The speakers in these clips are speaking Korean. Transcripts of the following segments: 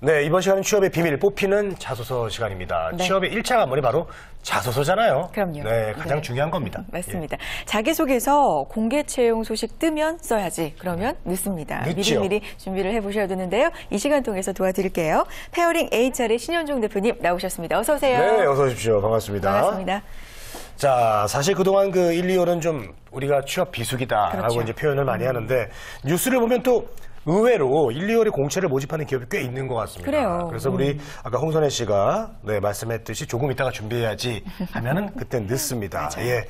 네, 이번 시간은 취업의 비밀 뽑히는 자소서 시간입니다. 네. 취업의 1차 관문이 바로 자소서잖아요. 그럼요. 네, 가장 네. 중요한 겁니다. 맞습니다. 자기소개서 공개 채용 소식 뜨면 써야지. 그러면 늦습니다. 늦지요. 미리미리 준비를 해보셔야 되는데요. 이 시간 통해서 도와드릴게요. 페어링 HR의 신현종 대표님 나오셨습니다. 어서 오세요. 네, 어서 오십시오. 반갑습니다. 반갑습니다. 자, 사실 그동안 그 1, 2월은 좀 우리가 취업 비수기다라고 그렇죠. 이제 표현을 많이 하는데 뉴스를 보면 또 의외로 1, 2월에 공채를 모집하는 기업이 꽤 있는 것 같습니다. 그래요. 그래서 우리 아까 홍선혜 씨가 네, 말씀했듯이 조금 이따가 준비해야지 하면은 그땐 늦습니다. 예.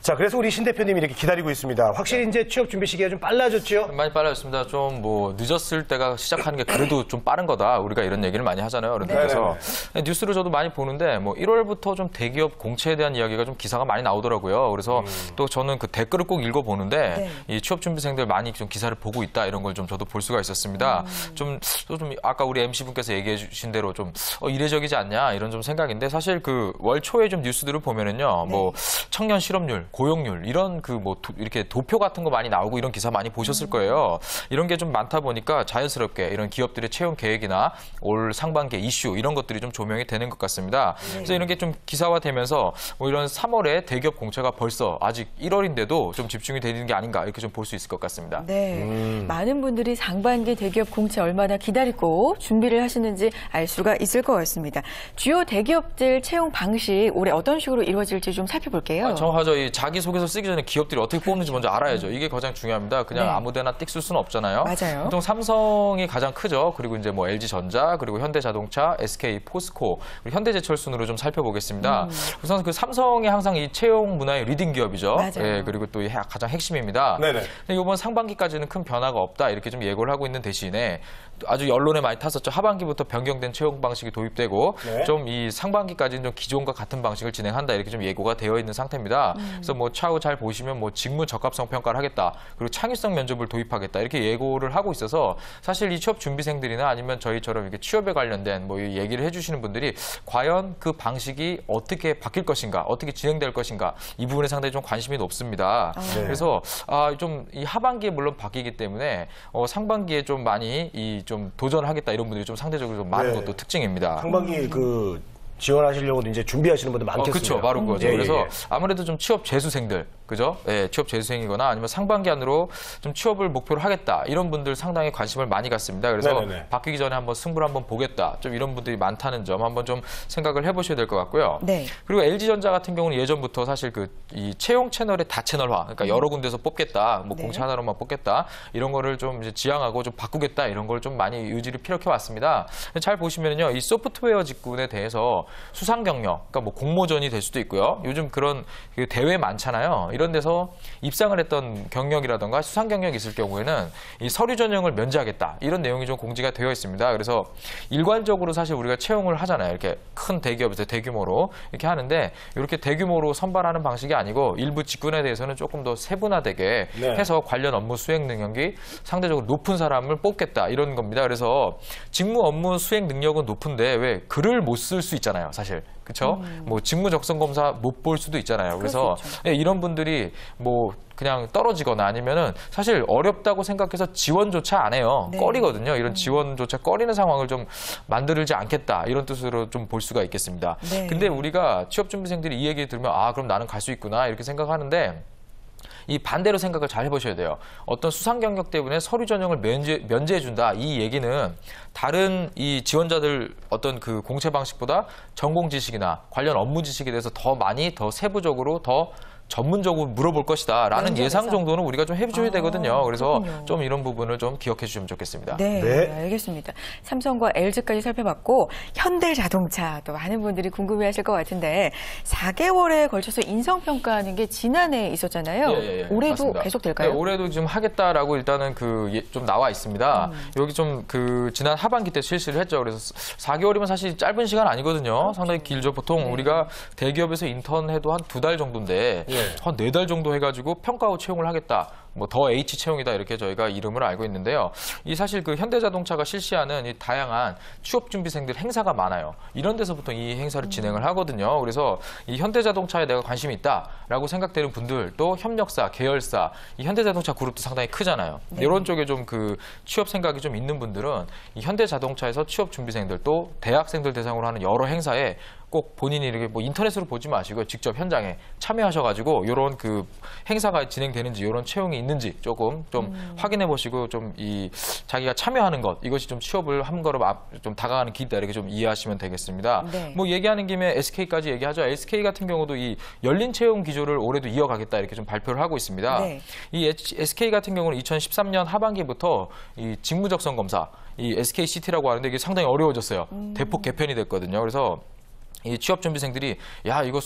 자, 그래서 우리 신 대표님이 이렇게 기다리고 있습니다. 확실히 이제 취업 준비 시기가 좀 빨라졌죠? 많이 빨라졌습니다. 좀 뭐 늦었을 때가 시작하는 게 그래도 좀 빠른 거다. 우리가 이런 얘기를 많이 하잖아요. 그래서 뉴스를 저도 많이 보는데 뭐 1월부터 좀 대기업 공채에 대한 이야기가 좀 기사가 많이 나오더라고요. 그래서 또 저는 그 댓글을 꼭 읽어보는데 이 취업 준비생들 많이 좀 기사를 보고 있다 이런 걸 좀 저도 볼 수가 있었습니다. 좀 아까 우리 MC분께서 얘기해 주신 대로 좀 이례적이지 않냐 이런 좀 생각인데 사실 그 월 초에 좀 뉴스들을 보면은요. 뭐 청년 실업률, 고용률 이런 그 뭐 이렇게 도표 같은 거 많이 나오고 이런 기사 많이 보셨을 거예요. 이런 게 좀 많다 보니까 자연스럽게 이런 기업들의 채용 계획이나 올 상반기 이슈 이런 것들이 좀 조명이 되는 것 같습니다. 그래서 이런 게 좀 기사화되면서 뭐 이런 3월에 대기업 공채가 벌써 아직 1월인데도 좀 집중이 되는 게 아닌가 이렇게 좀 볼 수 있을 것 같습니다. 네, 많은 분들이 상반기 대기업 공채 얼마나 기다리고 준비를 하시는지 알 수가 있을 것 같습니다. 주요 대기업들 채용 방식 올해 어떤 식으로 이루어질지 좀 살펴볼게요. 정확하죠. 이 자기소개서 쓰기 전에 기업들이 어떻게 뽑는지 먼저 알아야죠. 이게 가장 중요합니다. 그냥 아무데나 띡 쓸 수는 없잖아요. 맞아요. 보통 삼성이 가장 크죠. 그리고 이제 뭐 LG전자, 그리고 현대자동차, SK, 포스코, 그리고 현대제철 순으로 좀 살펴보겠습니다. 우선 그 삼성이 항상 이 채용 문화의 리딩 기업이죠. 맞아요. 예, 그리고 또 가장 핵심입니다. 네네. 근데 이번 상반기까지는 큰 변화가 없다 이렇게 좀 예고를 하고 있는 대신에 아주 언론에 많이 탔었죠. 하반기부터 변경된 채용 방식이 도입되고 좀 이 상반기까지는 좀 기존과 같은 방식을 진행한다 이렇게 좀 예고가 되어 있는 상태입니다. 그래서 뭐 차후 잘 보시면 뭐 직무 적합성 평가를 하겠다 그리고 창의성 면접을 도입하겠다 이렇게 예고를 하고 있어서 사실 이 취업 준비생들이나 아니면 저희처럼 이렇게 취업에 관련된 뭐 이 얘기를 해주시는 분들이 과연 그 방식이 어떻게 바뀔 것인가 어떻게 진행될 것인가 이 부분에 상당히 좀 관심이 높습니다. 그래서 좀 이 하반기에 물론 바뀌기 때문에 상반기에 좀 많이 좀 도전하겠다 이런 분들이 좀 상대적으로 좀 많은 것도 특징입니다. 상반기 그 지원하시려고 이제 준비하시는 분들 많겠어요. 그렇죠. 바로 그거죠. 예, 그래서 예. 아무래도 좀 취업 재수생들, 그죠? 예, 취업 재수생이거나 아니면 상반기 안으로 좀 취업을 목표로 하겠다. 이런 분들 상당히 관심을 많이 갖습니다. 그래서 바뀌기 전에 한번 승부를 한번 보겠다. 좀 이런 분들이 많다는 점 한번 좀 생각을 해보셔야 될 것 같고요. 네. 그리고 LG전자 같은 경우는 예전부터 사실 이 채용 채널의 다채널화, 그러니까 여러 군데서 뽑겠다, 뭐 공채 하나로만 뽑겠다 이런 거를 좀 이제 지향하고 좀 바꾸겠다 이런 걸 좀 많이 의지를 피력해 왔습니다. 잘 보시면요, 이 소프트웨어 직군에 대해서 수상 경력, 그러니까 뭐 공모전이 될 수도 있고요. 요즘 그런 대회 많잖아요. 이런 데서 입상을 했던 경력이라던가 수상 경력이 있을 경우에는 이 서류 전형을 면제하겠다. 이런 내용이 좀 공지가 되어 있습니다. 그래서 일관적으로 사실 우리가 채용을 하잖아요. 이렇게 큰 대기업에서 대규모로 이렇게 하는데 이렇게 대규모로 선발하는 방식이 아니고 일부 직군에 대해서는 조금 더 세분화되게 해서 관련 업무 수행 능력이 상대적으로 높은 사람을 뽑겠다. 이런 겁니다. 그래서 직무 업무 수행 능력은 높은데 왜 글을 못 쓸 수 있잖아요. 사실. 그렇죠? 뭐 직무 적성 검사 못 볼 수도 있잖아요. 그래서 이런 분들이 뭐 그냥 떨어지거나 아니면은 사실 어렵다고 생각해서 지원조차 안 해요. 꺼리거든요. 이런 지원조차 꺼리는 상황을 좀 만들지 않겠다. 이런 뜻으로 좀 볼 수가 있겠습니다. 근데 우리가 취업준비생들이 이 얘기 들으면 그럼 나는 갈 수 있구나 이렇게 생각하는데 이 반대로 생각을 잘 해보셔야 돼요. 어떤 수상 경력 때문에 서류 전형을 면제해준다. 이 얘기는 다른 이 지원자들 어떤 그 공채 방식보다 전공 지식이나 관련 업무 지식에 대해서 더 많이, 더 세부적으로, 더 전문적으로 물어볼 것이다 라는 예상 정도는 우리가 좀 해줘야 되거든요. 그래서 좀 이런 부분을 좀 기억해 주시면 좋겠습니다. 네, 알겠습니다. 삼성과 LG까지 살펴봤고 현대자동차 또 많은 분들이 궁금해하실 것 같은데 4개월에 걸쳐서 인성평가하는 게 지난해 있었잖아요. 올해도 맞습니다. 계속 될까요? 네, 올해도 좀 하겠다라고 일단은 좀 나와 있습니다. 여기 좀 지난 하반기 때 실시를 했죠. 그래서 4개월이면 사실 짧은 시간 아니거든요. 상당히 길죠. 보통 우리가 대기업에서 인턴해도 한 2달 정도인데 한 4달 정도 해가지고 평가 후 채용을 하겠다. 뭐 더 H 채용이다 이렇게 저희가 이름을 알고 있는데요. 이 사실 그 현대자동차가 실시하는 이 다양한 취업 준비생들 행사가 많아요. 이런 데서 보통 이 행사를 진행을 하거든요. 그래서 이 현대자동차에 내가 관심이 있다라고 생각되는 분들 또 협력사, 계열사, 이 현대자동차 그룹도 상당히 크잖아요. 이런 쪽에 좀 그 취업 생각이 좀 있는 분들은 이 현대자동차에서 취업 준비생들 또 대학생들 대상으로 하는 여러 행사에 꼭 본인이 이렇게 뭐 인터넷으로 보지 마시고 직접 현장에 참여하셔가지고 이런 그 행사가 진행되는지 이런 채용이 있는지 조금 좀 확인해 보시고 좀 이 자기가 참여하는 것 이것이 좀 취업을 한 걸음 좀 다가가는 길이다 이렇게 좀 이해하시면 되겠습니다. 네. 뭐 얘기하는 김에 SK까지 얘기하죠. SK 같은 경우도 이 열린 채용 기조를 올해도 이어가겠다 이렇게 좀 발표를 하고 있습니다. 네. 이 SK 같은 경우는 2013년 하반기부터 이 직무적성 검사 이 SKCT라고 하는데 이게 상당히 어려워졌어요. 대폭 개편이 됐거든요. 그래서 이 취업 준비생들이 야 이거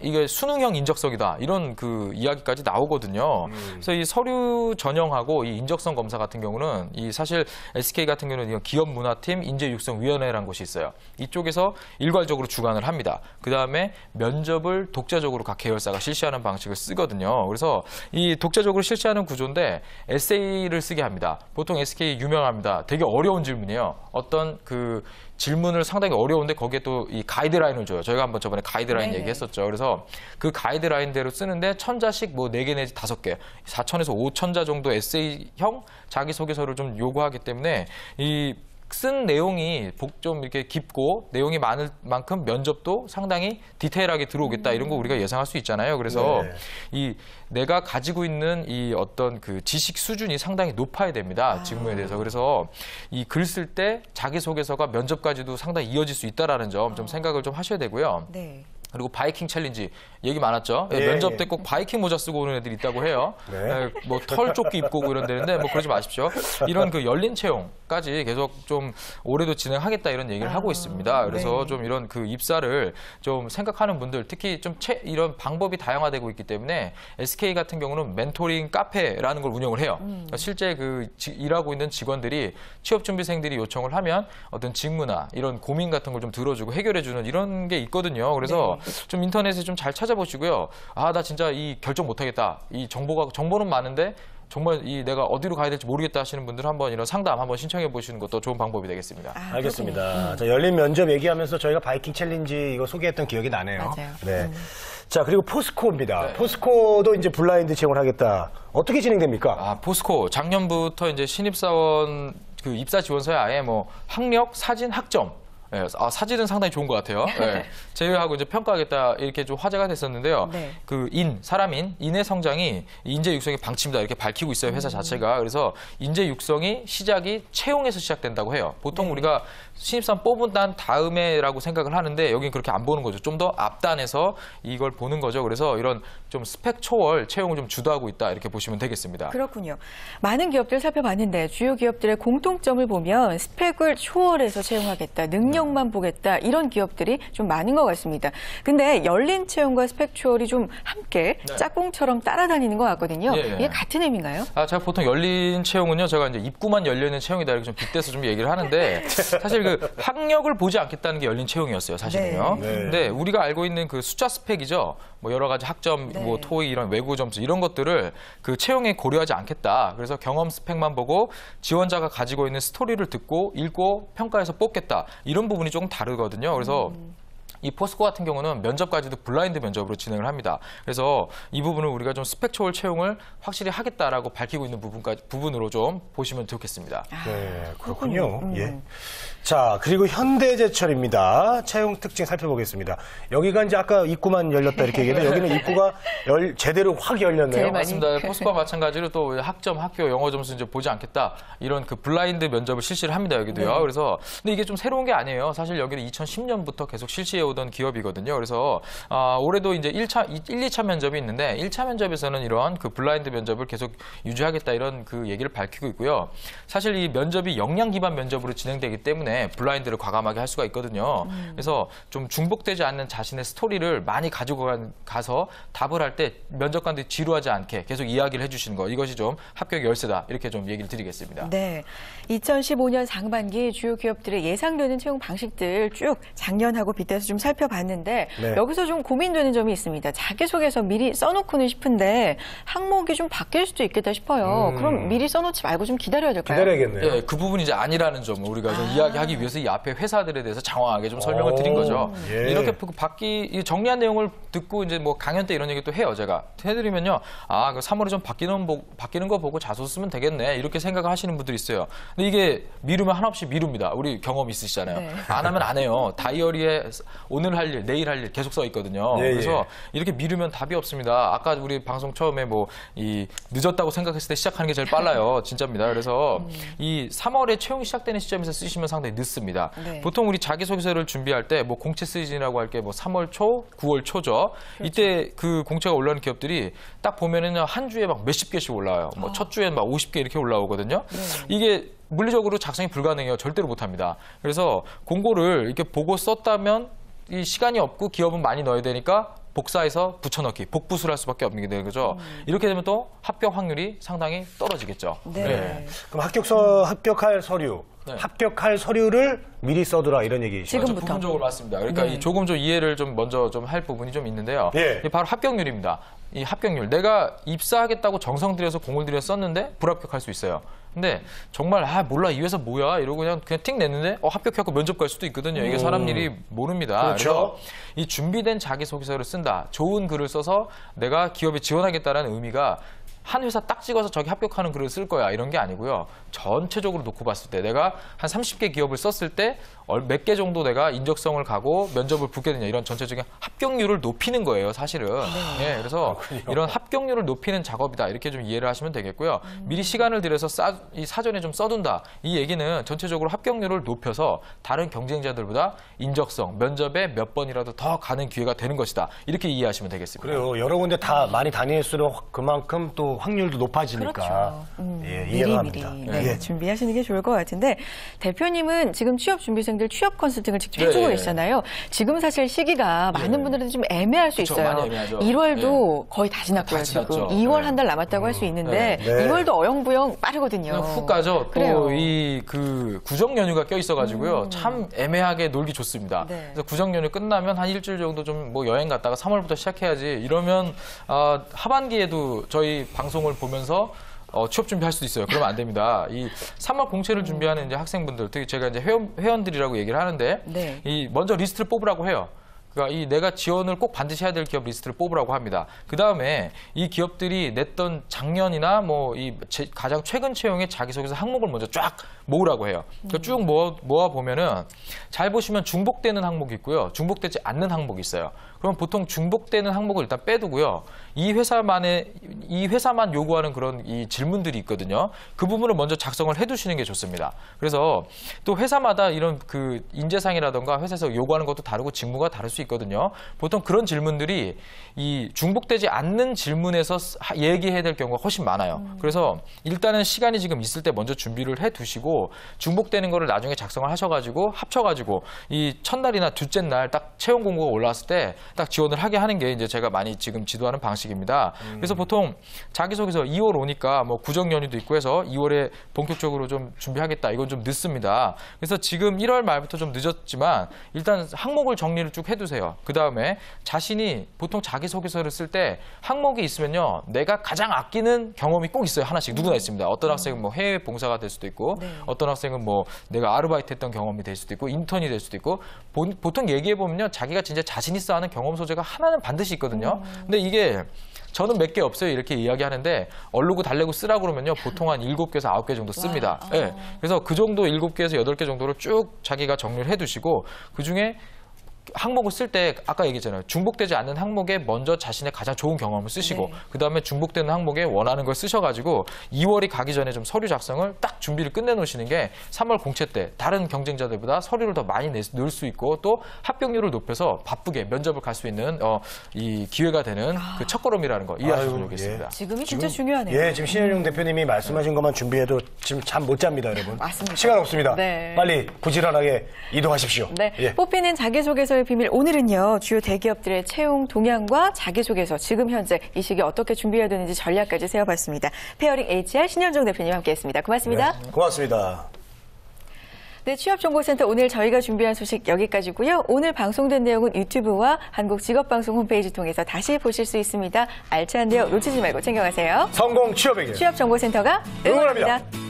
이게 수능형 인적성이다 이런 그 이야기까지 나오거든요. 그래서 이 서류 전형하고 이 인적성 검사 같은 경우는 이 사실 SK 같은 경우는 이거 기업문화팀 인재육성위원회라는 곳이 있어요. 이쪽에서 일괄적으로 주관을 합니다. 그 다음에 면접을 독자적으로 각 계열사가 실시하는 방식을 쓰거든요. 그래서 이 독자적으로 실시하는 구조인데 에세이를 쓰게 합니다. 보통 SK 유명합니다. 되게 어려운 질문이에요. 어떤 그 질문을 상당히 어려운데 거기에 또 이 가이드라인을 줘요. 저희가 한번 저번에 가이드라인 네네. 얘기했었죠. 그래서 그 가이드라인대로 쓰는데 1000자씩 뭐 4개 내지 5개, 4000에서 5000자 정도 에세이형 자기소개서를 좀 요구하기 때문에 이 쓴 내용이 좀 이렇게 깊고 내용이 많을 만큼 면접도 상당히 디테일하게 들어오겠다 이런 거 우리가 예상할 수 있잖아요. 그래서 네. 이 내가 가지고 있는 이 어떤 그 지식 수준이 상당히 높아야 됩니다. 직무에 대해서. 그래서 이 글 쓸 때 자기소개서가 면접까지도 상당히 이어질 수 있다라는 점 좀 생각을 좀 하셔야 되고요. 네. 그리고 바이킹 챌린지 얘기 많았죠. 예, 면접 예. 때 꼭 바이킹 모자 쓰고 오는 애들이 있다고 해요. 네. 뭐 털조끼 입고 오고 이런 데는데 뭐 그러지 마십시오. 이런 그 열린 채용까지 계속 좀 올해도 진행하겠다 이런 얘기를 하고 있습니다. 그래서 네. 좀 이런 그 입사를 좀 생각하는 분들 특히 좀 이런 방법이 다양화되고 있기 때문에 SK 같은 경우는 멘토링 카페라는 걸 운영을 해요. 실제 그 일하고 있는 직원들이 취업 준비생들이 요청을 하면 어떤 직무나 이런 고민 같은 걸 좀 들어주고 해결해주는 이런 게 있거든요. 그래서 좀 인터넷에 좀 잘 찾아보시고요. 아, 나 진짜 이 결정 못하겠다. 이 정보는 많은데 정말 이 내가 어디로 가야 될지 모르겠다 하시는 분들은 한번 이런 상담 한번 신청해 보시는 것도 좋은 방법이 되겠습니다. 아, 알겠습니다. 자, 열린 면접 얘기하면서 저희가 바이킹 챌린지 이거 소개했던 기억이 나네요. 맞아요. 네. 자, 그리고 포스코입니다. 포스코도 이제 블라인드 채용을 하겠다. 어떻게 진행됩니까? 아, 포스코 작년부터 이제 신입사원 그 입사 지원서에 아예 뭐 학력, 사진, 학점 예, 사진은 상당히 좋은 것 같아요. 예, 제외하고 이제 평가하겠다 이렇게 좀 화제가 됐었는데요. 네. 그 인의 성장이 인재 육성의 방침이다 이렇게 밝히고 있어요 회사 자체가. 그래서 인재 육성이 시작이 채용에서 시작된다고 해요. 보통 우리가 신입사원 뽑은 다음에라고 생각을 하는데 여기는 그렇게 안 보는 거죠. 좀 더 앞단에서 이걸 보는 거죠. 그래서 이런 좀 스펙 초월 채용을 좀 주도하고 있다 이렇게 보시면 되겠습니다. 그렇군요. 많은 기업들 살펴봤는데 주요 기업들의 공통점을 보면 스펙을 초월해서 채용하겠다, 능력만 보겠다 이런 기업들이 좀 많은 것 같습니다. 근데 열린 채용과 스펙 초월이 좀 함께 짝꿍처럼 따라다니는 것 같거든요. 예, 예. 이게 같은 의미인가요? 제가 보통 열린 채용은요, 제가 이제 입구만 열려있는 채용이다 이렇게 좀 빗대서 좀 얘기를 하는데 사실 그 학력을 보지 않겠다는 게 열린 채용이었어요, 사실은요. 네. 네. 근데 우리가 알고 있는 그 숫자 스펙이죠. 뭐 여러 가지 학점, 네. 뭐 토익 이런 외국 점수 이런 것들을 그 채용에 고려하지 않겠다. 그래서 경험 스펙만 보고 지원자가 가지고 있는 스토리를 듣고 읽고 평가해서 뽑겠다. 이런 부분이 조금 다르거든요. 그래서 이 포스코 같은 경우는 면접까지도 블라인드 면접으로 진행을 합니다. 그래서 이 부분을 우리가 좀 스펙 초월 채용을 확실히 하겠다라고 밝히고 있는 부분으로 좀 보시면 좋겠습니다. 네, 그렇군요. 예. 자, 그리고 현대제철입니다. 채용 특징 살펴보겠습니다. 여기가 이제 아까 입구만 열렸다 이렇게 얘기했는데 여기는 입구가 제대로 확 열렸네요. 제일 많이. 맞습니다. 포스코와 마찬가지로 또 학점, 학교, 영어 점수 이제 보지 않겠다 이런 그 블라인드 면접을 실시를 합니다. 여기도요. 네. 그래서 근데 이게 좀 새로운 게 아니에요. 사실 여기는 2010년부터 계속 실시해 오던 기업이거든요. 그래서 올해도 이제 1, 2차 면접이 있는데 1차 면접에서는 이런 그 블라인드 면접을 계속 유지하겠다 이런 그 얘기를 밝히고 있고요. 사실 이 면접이 역량 기반 면접으로 진행되기 때문에 블라인드를 과감하게 할 수가 있거든요. 그래서 좀 중복되지 않는 자신의 스토리를 많이 가지고 가서 답을 할 때 면접관들이 지루하지 않게 계속 이야기를 해주시는 거 이것이 좀 합격 열쇠다 이렇게 좀 얘기를 드리겠습니다. 네, 2015년 상반기 주요 기업들의 예상되는 채용 방식들 쭉 작년하고 빗대서 좀 좀 살펴봤는데 네. 여기서 좀 고민되는 점이 있습니다. 자기소개서 미리 써놓고는 싶은데 항목이 좀 바뀔 수도 있겠다 싶어요. 그럼 미리 써놓지 말고 좀 기다려야 될까요? 기다려야겠네요. 예, 그 부분이 이제 아니라는 점을 우리가 좀 이야기하기 위해서 이 앞에 회사들에 대해서 장황하게 좀 설명을 드린 거죠. 예. 이렇게 이 정리한 내용을 듣고 이제 뭐 강연 때 이런 얘기 또 해요. 제가 해드리면요, 아, 그 3월에 좀 바뀌는 거 보고 자소 쓰면 되겠네 이렇게 생각을 하시는 분들이 있어요. 근데 이게 미루면 한없이 미룹니다. 우리 경험 있으시잖아요. 네. 안 하면 안 해요. 다이어리에 오늘 할 일, 내일 할 일 계속 써 있거든요. 예, 그래서 이렇게 미루면 답이 없습니다. 아까 우리 방송 처음에 뭐 이 늦었다고 생각했을 때 시작하는 게 제일 빨라요. 진짜입니다. 그래서 이 3월에 채용이 시작되는 시점에서 쓰시면 상당히 늦습니다. 네. 보통 우리 자기소개서를 준비할 때 뭐 공채 시즌이라고 할 게 뭐 3월 초, 9월 초죠. 이때 그 공채가 올라오는 기업들이 딱 보면은요, 한 주에 막 몇십 개씩 올라와요. 뭐 첫 주엔 막 50개 이렇게 올라오거든요. 이게 물리적으로 작성이 불가능해요. 절대로 못합니다. 그래서 공고를 이렇게 보고 썼다면 이 시간이 없고 기업은 많이 넣어야 되니까 복사해서 붙여넣기, 복붙을 할 수밖에 없는 게 되는 거죠. 이렇게 되면 또 합격 확률이 상당히 떨어지겠죠. 네. 그럼 합격할 서류, 네. 합격할 서류를 미리 써두라 이런 얘기죠. 지금부터. 부분적으로 맞습니다. 그러니까 네. 이 조금 좀 이해를 좀 먼저 좀 할 부분이 좀 있는데요. 예. 이게 바로 합격률입니다. 이 합격률. 내가 입사하겠다고 정성 들여서 공을 들여 썼는데 불합격할 수 있어요. 근데 정말 몰라 이 회사 뭐야 이러고 그냥 틱 냈는데 합격해갖고 면접 갈 수도 있거든요. 이게 사람 일이 모릅니다. 그렇죠. 그래서 이 준비된 자기소개서를 쓴다. 좋은 글을 써서 내가 기업에 지원하겠다라는 의미가 한 회사 딱 찍어서 저기 합격하는 글을 쓸 거야 이런 게 아니고요. 전체적으로 놓고 봤을 때 내가 한 30개 기업을 썼을 때 몇 개 정도 내가 인적성을 가고 면접을 붙게 되냐 이런 전체적인 합격률을 높이는 거예요, 사실은. 예, 그래서 이런 합격률을 높이는 작업이다 이렇게 좀 이해를 하시면 되겠고요. 미리 시간을 들여서 이 사전에 좀 써둔다. 이 얘기는 전체적으로 합격률을 높여서 다른 경쟁자들보다 인적성, 면접에 몇 번이라도 더 가는 기회가 되는 것이다. 이렇게 이해하시면 되겠습니다. 그래요. 여러 군데 다 많이 다닐수록 그만큼 또 확률도 높아지니까. 그렇죠. 예, 이해가 갑니다. 네, 예. 준비하시는 게 좋을 것 같은데 대표님은 지금 취업 준비생들 취업 컨설팅을 직접 해주고 네. 계시잖아요. 지금 사실 시기가 많은 분들은 좀 애매할 수 그쵸, 있어요. 많이 애매하죠. 1월도 거의 다 지났고요. 다 지금 지났죠. 2월 네. 한 달 남았다고 할 수 있는데 네. 2월도 어영부영 빠르거든요. 그냥 훅 가죠. 그래요. 또 이 그 구정 연휴가 껴 있어가지고요. 참 애매하게 놀기 좋습니다. 네. 그래서 구정 연휴 끝나면 한 일주일 정도 좀 뭐 여행 갔다가 3월부터 시작해야지. 이러면 하반기에도 저희 방송을 보면서 취업 준비할 수도 있어요. 그러면 안 됩니다. 이 3월 공채를 준비하는 이제 학생분들, 특히 제가 이제 회원들이라고 얘기를 하는데, 네. 이 먼저 리스트를 뽑으라고 해요. 그러니까 이 내가 지원을 꼭 반드시 해야 될 기업 리스트를 뽑으라고 합니다. 그 다음에 이 기업들이 냈던 작년이나 뭐 이 가장 최근 채용의 자기소개서 항목을 먼저 쫙 모으라고 해요. 그러니까 쭉 모아 보면은 잘 보시면 중복되는 항목이 있고요, 중복되지 않는 항목이 있어요. 그럼 보통 중복되는 항목을 일단 빼두고요. 이 회사만 요구하는 그런 이 질문들이 있거든요. 그 부분을 먼저 작성을 해두시는 게 좋습니다. 그래서 또 회사마다 이런 그 인재상이라던가 회사에서 요구하는 것도 다르고 직무가 다를 수 있거든요. 보통 그런 질문들이 이 중복되지 않는 질문에서 얘기해야 될 경우가 훨씬 많아요. 그래서 일단은 시간이 지금 있을 때 먼저 준비를 해두시고 중복되는 거를 나중에 작성을 하셔가지고 합쳐가지고 이 첫날이나 둘째 날 딱 채용 공고가 올라왔을 때 딱 지원을 하게 하는 게 이제 제가 많이 지금 지도하는 방식입니다. 그래서 보통 자기소개서 2월 오니까 뭐 구정 연휴도 있고 해서 2월에 본격적으로 좀 준비하겠다. 이건 좀 늦습니다. 그래서 지금 1월 말부터 좀 늦었지만 일단 항목을 정리를 쭉 해두세요. 그 다음에 자신이 보통 자기소개서를 쓸 때 항목이 있으면요, 내가 가장 아끼는 경험이 꼭 있어요. 하나씩 누구나 있습니다. 어떤 학생은 뭐 해외 봉사가 될 수도 있고, 네. 어떤 학생은 뭐 내가 아르바이트 했던 경험이 될 수도 있고, 인턴이 될 수도 있고, 보통 얘기해 보면요, 자기가 진짜 자신 있어 하는 경험 소재가 하나는 반드시 있거든요. 근데 이게 저는 몇 개 없어요 이렇게 이야기하는데 얼르고 달래고 쓰라고 그러면요 보통 한 7개에서 9개 정도 씁니다. 네. 그래서 그 정도 7개에서 8개 정도를 쭉 자기가 정리를 해두시고 그중에 항목을 쓸 때 아까 얘기했잖아요. 중복되지 않는 항목에 먼저 자신의 가장 좋은 경험을 쓰시고 네. 그다음에 중복되는 항목에 원하는 걸 쓰셔가지고 2월이 가기 전에 좀 서류 작성을 딱 준비를 끝내놓으시는 게 3월 공채 때 다른 경쟁자들보다 서류를 더 많이 넣을 수 있고 또 합격률을 높여서 바쁘게 면접을 갈 수 있는 이 기회가 되는 그 첫걸음이라는 거 이해하시면 좋겠습니다. 예. 지금이 진짜 중요하네요. 예, 지금 신현용 대표님이 말씀하신 것만 준비해도 지금 잠 못 잡니다, 여러분. 맞습니다. 시간 없습니다. 네. 빨리 부지런하게 이동하십시오. 네, 예. 뽑히는 자기소개서의 비밀 오늘은요 주요 대기업들의 채용 동향과 자기소개서 지금 현재 이 시기에 어떻게 준비해야 되는지 전략까지 세워봤습니다. 페어링 HR 신현종 대표님 함께했습니다. 고맙습니다. 네, 고맙습니다. 네, 취업정보센터 오늘 저희가 준비한 소식 여기까지고요. 오늘 방송된 내용은 유튜브와 한국직업방송 홈페이지 통해서 다시 보실 수 있습니다. 알찬 내용 놓치지 말고 챙겨가세요. 성공 취업에게 취업정보센터가 응원합니다. 응원합니다.